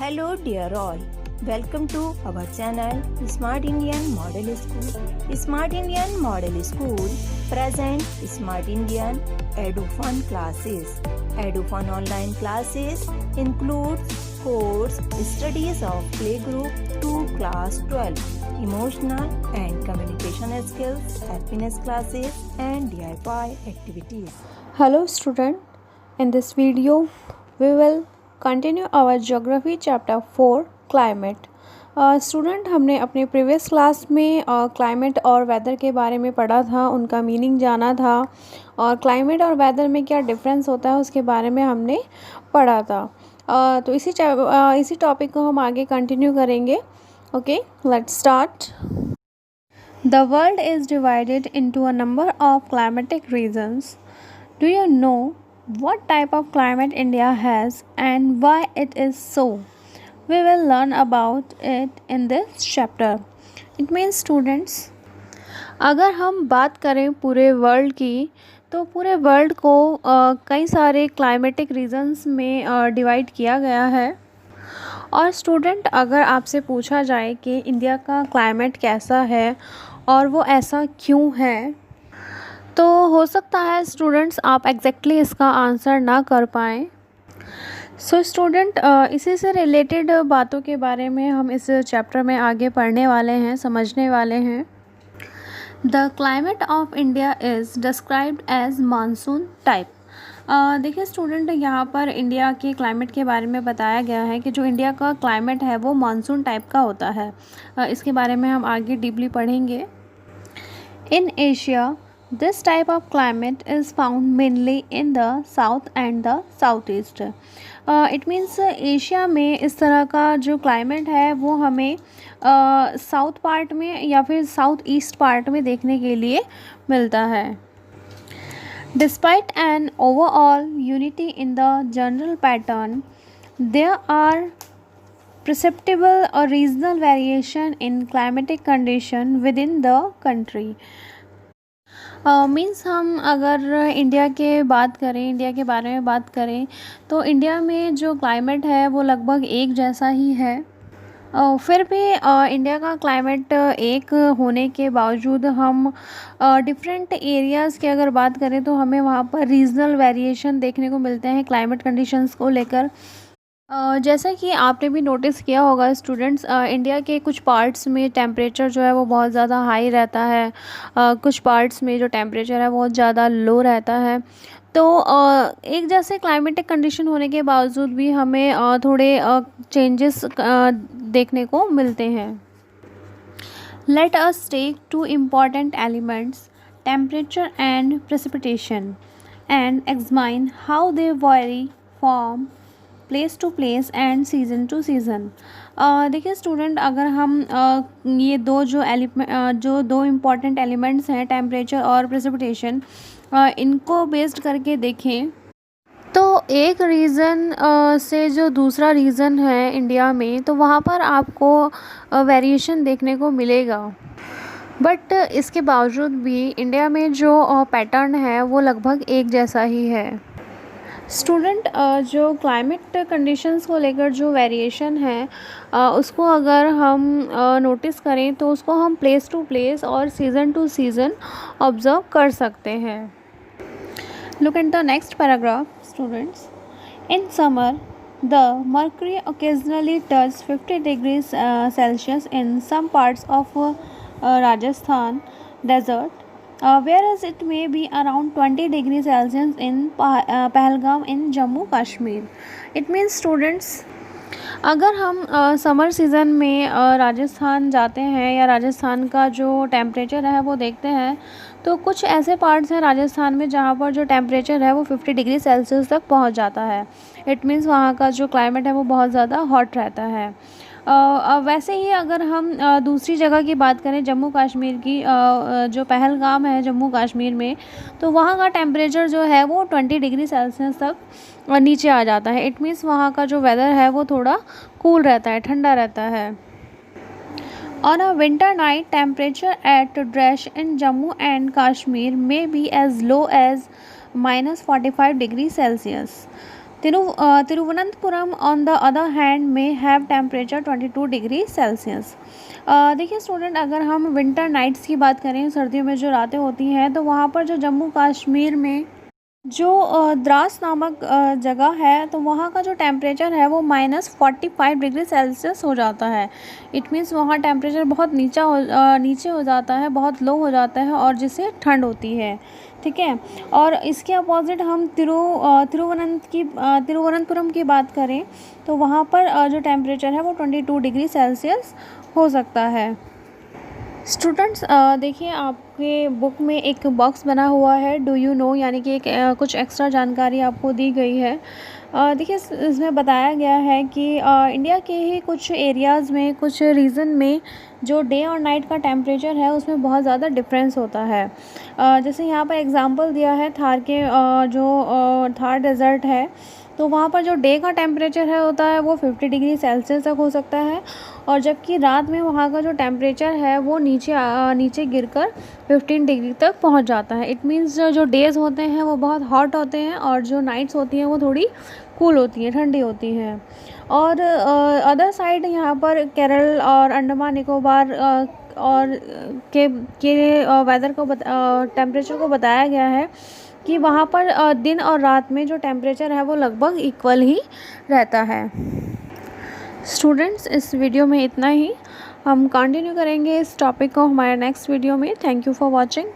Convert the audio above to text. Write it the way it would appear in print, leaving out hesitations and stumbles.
Hello dear all, welcome to our channel Smart Indian Model School. Smart Indian Model School present Smart Indian EduFun classes. EduFun online classes includes course studies of playgroup to class 12, emotional and communication skills, happiness classes and DIY activities. Hello student, in this video we will continue our geography chapter 4 climate. Student हमने अपने previous class में climate और weather के बारे में पढ़ा था, उनका मीनिंग जाना था और क्लाइमेट और वेदर में क्या डिफरेंस होता है उसके बारे में हमने पढ़ा था. तो इसी टॉपिक को हम आगे कंटिन्यू करेंगे. Okay, let's start. The world is divided into a number of climatic regions. Do you know what type of climate India has and why it is so? We will learn about it in this chapter. It means students, अगर हम बात करें पूरे world की तो पूरे world को कई सारे क्लाइमेटिक रीजन्स में डिवाइड किया गया है. और स्टूडेंट, अगर आपसे पूछा जाए कि इंडिया का क्लाइमेट कैसा है और वो ऐसा क्यों है, तो हो सकता है स्टूडेंट्स आप एग्जैक्टली इसका आंसर ना कर पाएँ. सो स्टूडेंट, इसी से रिलेटेड बातों के बारे में हम इस चैप्टर में आगे पढ़ने वाले हैं, समझने वाले हैं. The climate of India is described as monsoon type. देखिए स्टूडेंट, यहाँ पर इंडिया के क्लाइमेट के बारे में बताया गया है कि जो इंडिया का क्लाइमेट है वो मानसून टाइप का होता है. इसके बारे में हम आगे डीपली पढ़ेंगे. In Asia this type of climate is found mainly in the south and the southeast. It means Asia में इस तरह का जो क्लाइमेट है वो हमें साउथ पार्ट में या फिर साउथ ईस्ट पार्ट में देखने के लिए मिलता है. Despite an overall unity in the general pattern, there are perceptible or regional variation in climatic condition within the country. Means हम अगर इंडिया के बारे में बात करें तो इंडिया में जो क्लाइमेट है वो लगभग एक जैसा ही है. फिर भी इंडिया का क्लाइमेट एक होने के बावजूद हम डिफरेंट एरियाज़ की अगर बात करें तो हमें वहाँ पर रीजनल वेरिएशन देखने को मिलते हैं क्लाइमेट कंडीशंस को लेकर. जैसा कि आपने भी नोटिस किया होगा स्टूडेंट्स, इंडिया के कुछ पार्ट्स में टेम्परेचर जो है वो बहुत ज़्यादा हाई रहता है, कुछ पार्ट्स में जो टेम्परेचर है बहुत ज़्यादा लो रहता है. तो एक जैसे क्लाइमेटिक कंडीशन होने के बावजूद भी हमें थोड़े चेंजेस देखने को मिलते हैं. Let us take two important elements, temperature and precipitation, and examine how they vary from place to place and season to season. देखिए स्टूडेंट, अगर हम ये जो दो इम्पॉर्टेंट एलिमेंट्स हैं टेम्परेचर और प्रेसिपिटेशन, इनको बेस्ड करके देखें तो एक रीज़न से जो दूसरा रीज़न है इंडिया में तो वहाँ पर आपको वेरिएशन देखने को मिलेगा. बट इसके बावजूद भी इंडिया में जो पैटर्न है वो लगभग एक जैसा ही है. स्टूडेंट, जो क्लाइमेट कंडीशंस को लेकर जो वेरिएशन है उसको अगर हम नोटिस करें तो उसको हम प्लेस टू प्लेस और सीज़न टू सीज़न ऑब्ज़र्व कर सकते हैं. Look at the next paragraph students. In summer the mercury occasionally touches 50 degrees Celsius in some parts of Rajasthan desert, whereas it may be around 20 degrees Celsius in Pahalgam in Jammu Kashmir. It means students, अगर हम summer season में राजस्थान जाते हैं या राजस्थान का जो temperature है वो देखते हैं तो कुछ ऐसे पार्ट्स हैं राजस्थान में जहाँ पर जो टेम्परेचर है वो 50 डिग्री सेल्सियस तक पहुँच जाता है. इट मीन्स वहाँ का जो क्लाइमेट है वो बहुत ज़्यादा हॉट रहता है. वैसे ही अगर हम दूसरी जगह की बात करें जम्मू कश्मीर की, जो पहलगाम है जम्मू कश्मीर में, तो वहाँ का टेम्परेचर जो है वो 20 डिग्री सेल्सियस तक नीचे आ जाता है. इट मीन्स वहाँ का जो वेदर है वो थोड़ा कूल रहता है, ठंडा रहता है. On a winter night, temperature at Dresh in Jammu and Kashmir may be as low as -45 degrees Celsius. Thiruvananthapuram on the other hand में हैव टेम्परेचर 22 डिग्री सेल्सियस। देखिए स्टूडेंट, अगर हम विंटर नाइट्स की बात करें, सर्दियों में जो रातें होती हैं, तो वहाँ पर जो जम्मू कश्मीर में जो द्रास नामक जगह है, तो वहाँ का जो टेम्परेचर है वो -45 डिग्री सेल्सियस हो जाता है। इट मीन्स वहाँ टेम्परेचर बहुत नीचे हो जाता है, बहुत लो हो जाता है, और जिससे ठंड होती है। ठीक है। और इसके अपोजिट हम तिरुवनंतपुरम की बात करें, तो वहाँ पर जो टेम्परेचर है वो 22 डिग्री सेल्सियस हो सकता है। स्टूडेंट्स, देखिए आपके बुक में एक बॉक्स बना हुआ है, डू यू नो, यानी कि एक कुछ एक्स्ट्रा जानकारी आपको दी गई है। देखिए इसमें बताया गया है कि इंडिया के ही कुछ एरियाज़ में, कुछ रीजन में जो डे और नाइट का टेम्परेचर है उसमें बहुत ज़्यादा डिफरेंस होता है। जैसे यहाँ पर एग्जांपल दिया है थार के, जो थार डेज़र्ट है, तो वहाँ पर जो डे का टेम्परेचर है होता है वो 50 डिग्री सेल्सियस तक हो सकता है, और जबकि रात में वहाँ का जो टेम्परेचर है वो नीचे गिरकर 15 डिग्री तक पहुँच जाता है। इट मीन्स जो डेज़ होते हैं वो बहुत हॉट होते हैं, और जो नाइट्स होती हैं वो थोड़ी कूल होती हैं, ठंडी होती हैं। और अदर साइड यहाँ पर केरल और अंडमान निकोबार और के वेदर को टेम्परेचर को बताया गया है कि वहाँ पर दिन और रात में जो टेम्परेचर है वो लगभग इक्वल ही रहता है। स्टूडेंट्स, इस वीडियो में इतना ही। हम कंटिन्यू करेंगे इस टॉपिक को हमारे नेक्स्ट वीडियो में। Thank you for watching.